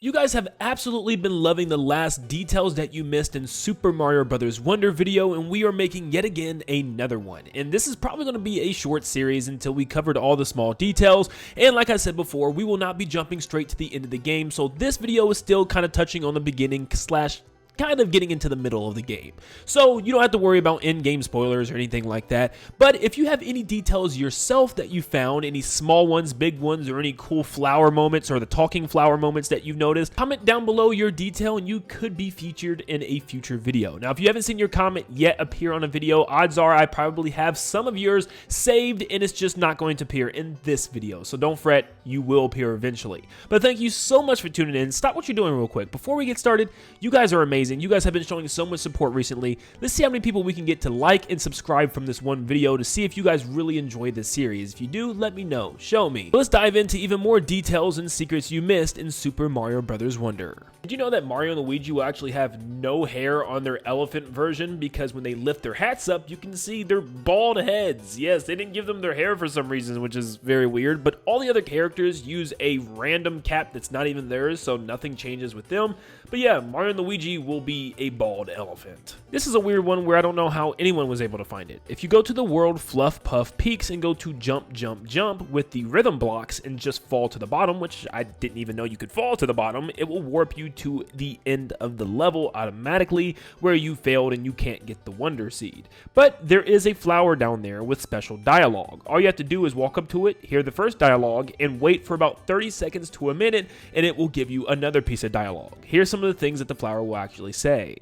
You guys have absolutely been loving the last details that you missed in Super Mario Bros. Wonder video, and we are making yet again another one. And this is probably going to be a short series until we covered all the small details, and like I said before, we will not be jumping straight to the end of the game, so this video is still kind of touching on the beginning slash kind of getting into the middle of the game. So you don't have to worry about in-game spoilers or anything like that, but if you have any details yourself that you found, any small ones, big ones, or any cool flower moments or the talking flower moments that you've noticed, comment down below your detail and you could be featured in a future video. Now if you haven't seen your comment yet appear on a video, odds are I probably have some of yours saved and it's just not going to appear in this video, so don't fret, you will appear eventually. But thank you so much for tuning in. Stop what you're doing real quick. Before we get started, you guys are amazing. You guys have been showing so much support recently. Let's see how many people we can get to like and subscribe from this one video to see if you guys really enjoy this series. If you do, let me know. Show me. Let's dive into even more details and secrets you missed in Super Mario Bros. Wonder. Did you know that Mario and Luigi will actually have no hair on their elephant version because when they lift their hats up, you can see their bald heads. Yes, they didn't give them their hair for some reason, which is very weird, but all the other characters use a random cap that's not even theirs, so nothing changes with them. But yeah, Mario and Luigi will be a bald elephant. This is a weird one where I don't know how anyone was able to find it. If you go to the World Fluff Puff Peaks and go to Jump Jump Jump with the rhythm blocks and just fall to the bottom, which I didn't even know you could fall to the bottom, it will warp you to the end of the level automatically where you failed and you can't get the Wonder Seed. But there is a flower down there with special dialogue. All you have to do is walk up to it, hear the first dialogue, and wait for about 30 seconds to a minute, and it will give you another piece of dialogue. Here's some of the things that the flower will actually say.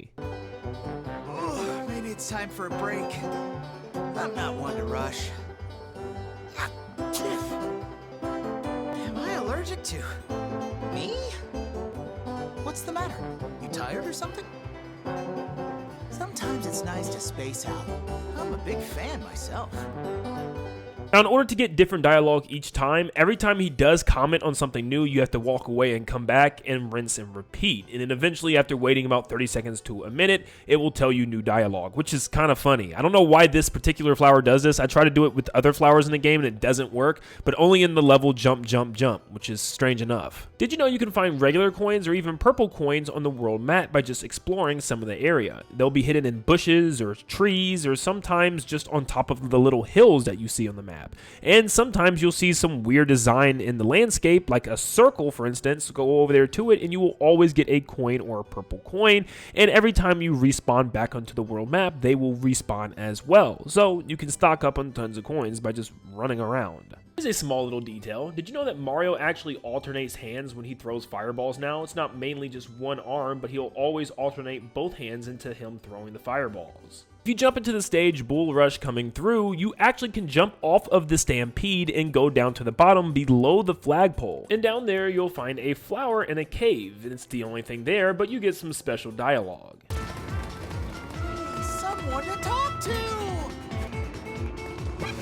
Oh, maybe it's time for a break. I'm not one to rush. Am I allergic to? Me? What's the matter? You tired or something? Sometimes it's nice to space out. I'm a big fan myself. Now, in order to get different dialogue each time, every time he does comment on something new, you have to walk away and come back and rinse and repeat. And then eventually, after waiting about 30 seconds to a minute, it will tell you new dialogue, which is kind of funny. I don't know why this particular flower does this. I try to do it with other flowers in the game and it doesn't work, but only in the level Jump Jump Jump, which is strange enough. Did you know you can find regular coins or even purple coins on the world map by just exploring some of the area? They'll be hidden in bushes or trees or sometimes just on top of the little hills that you see on the map. And sometimes you'll see some weird design in the landscape, like a circle, for instance. Go over there to it, and you will always get a coin or a purple coin. And every time you respawn back onto the world map, they will respawn as well. So you can stock up on tons of coins by just running around. Here's a small little detail. Did you know that Mario actually alternates hands when he throws fireballs now? It's not mainly just one arm, but he'll always alternate both hands into him throwing the fireballs. If you jump into the stage Bull Rush coming through, you actually can jump off of the stampede and go down to the bottom below the flagpole. And down there you'll find a flower in a cave. And it's the only thing there, but you get some special dialogue. Someone to talk to!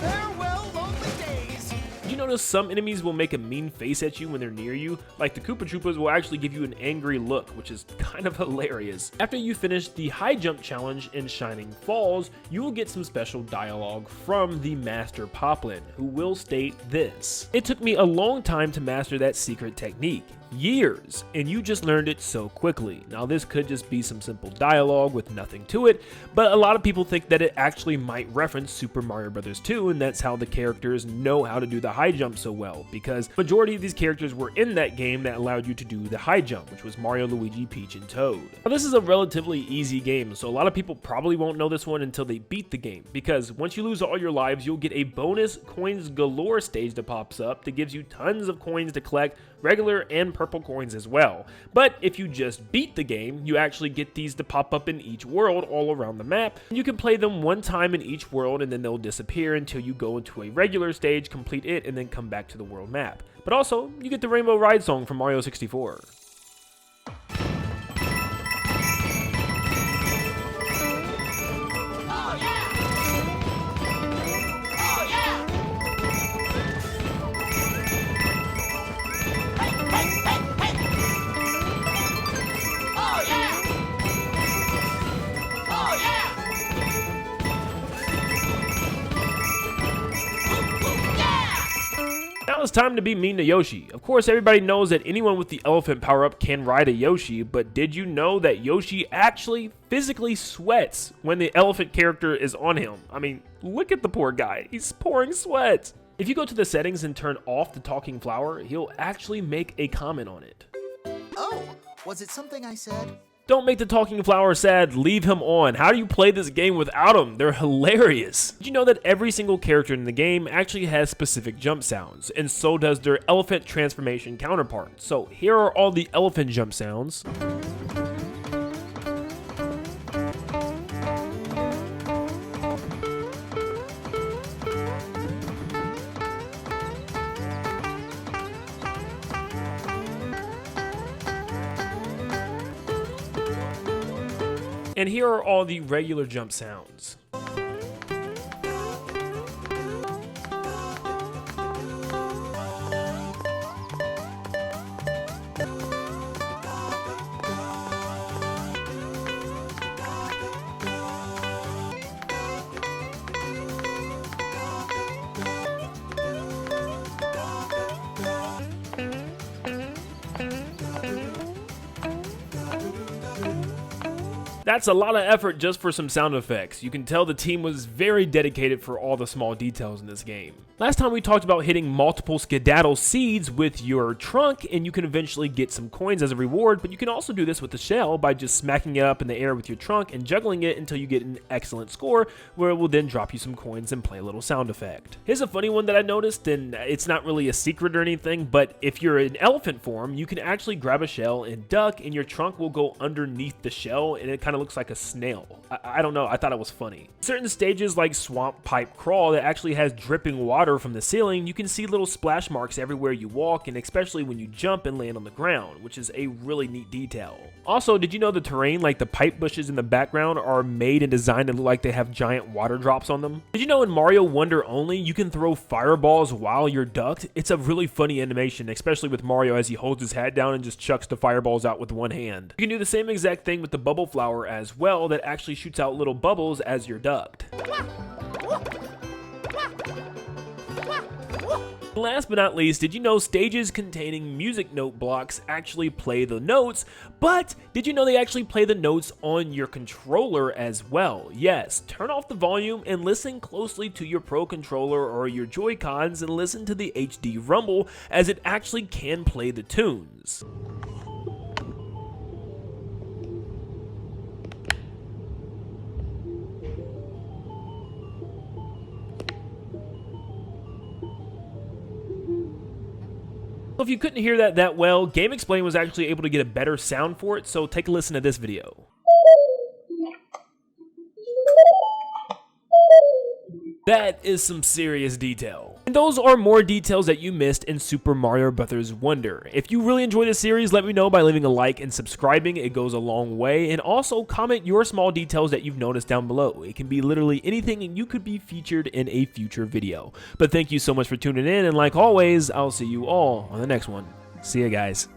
Farewell, lonely days! You notice some enemies will make a mean face at you when they're near you, like the Koopa Troopas will actually give you an angry look, which is kind of hilarious. After you finish the high jump challenge in Shining Falls, you will get some special dialogue from the Master Poplin, who will state this: "It took me a long time to master that secret technique. Years, and you just learned it so quickly." Now this could just be some simple dialogue with nothing to it, but a lot of people think that it actually might reference Super Mario Bros. 2, and that's how the characters know how to do the high jump so well, because majority of these characters were in that game that allowed you to do the high jump, which was Mario, Luigi, Peach, and Toad. Now this is a relatively easy game, so a lot of people probably won't know this one until they beat the game, because once you lose all your lives, you'll get a bonus Coins Galore stage that pops up that gives you tons of coins to collect, regular and purple coins as well. But if you just beat the game, you actually get these to pop up in each world all around the map. You can play them one time in each world and then they'll disappear until you go into a regular stage, complete it, and then come back to the world map. But also, you get the Rainbow Ride song from Mario 64. Now it's time to be mean to Yoshi. Of course, everybody knows that anyone with the elephant power-up can ride a Yoshi, but did you know that Yoshi actually physically sweats when the elephant character is on him? I mean, look at the poor guy. He's pouring sweat. If you go to the settings and turn off the talking flower, he'll actually make a comment on it. Oh, was it something I said? Don't make the talking flower sad, leave him on. How do you play this game without him? They're hilarious. Did you know that every single character in the game actually has specific jump sounds, and so does their elephant transformation counterpart? So here are all the elephant jump sounds. And here are all the regular jump sounds. That's a lot of effort just for some sound effects. You can tell the team was very dedicated for all the small details in this game. Last time we talked about hitting multiple skedaddle seeds with your trunk, and you can eventually get some coins as a reward, but you can also do this with the shell by just smacking it up in the air with your trunk and juggling it until you get an excellent score, where it will then drop you some coins and play a little sound effect. Here's a funny one that I noticed, and it's not really a secret or anything, but if you're in elephant form, you can actually grab a shell and duck, and your trunk will go underneath the shell, and it kind of looks like a snail. I don't know, I thought it was funny. Certain stages like Swamp Pipe Crawl that actually has dripping water from the ceiling, you can see little splash marks everywhere you walk, and especially when you jump and land on the ground, which is a really neat detail. Also, did you know the terrain, like the pipe bushes in the background, are made and designed to look like they have giant water drops on them? Did you know in Mario Wonder Only, you can throw fireballs while you're ducked? It's a really funny animation, especially with Mario as he holds his head down and just chucks the fireballs out with one hand. You can do the same exact thing with the bubble flower as well, that actually shoots out little bubbles as you're ducked. Last but not least, did you know stages containing music note blocks actually play the notes, but did you know they actually play the notes on your controller as well? Yes, turn off the volume and listen closely to your Pro Controller or your Joy-Cons and listen to the HD rumble, as it actually can play the tunes. If you couldn't hear that well, GameXplain was actually able to get a better sound for it, so take a listen to this video. That is some serious detail. And those are more details that you missed in Super Mario Bros. Wonder. If you really enjoy this series, let me know by leaving a like and subscribing. It goes a long way. And also comment your small details that you've noticed down below. It can be literally anything, and you could be featured in a future video. But thank you so much for tuning in, and like always, I'll see you all on the next one. See ya, guys.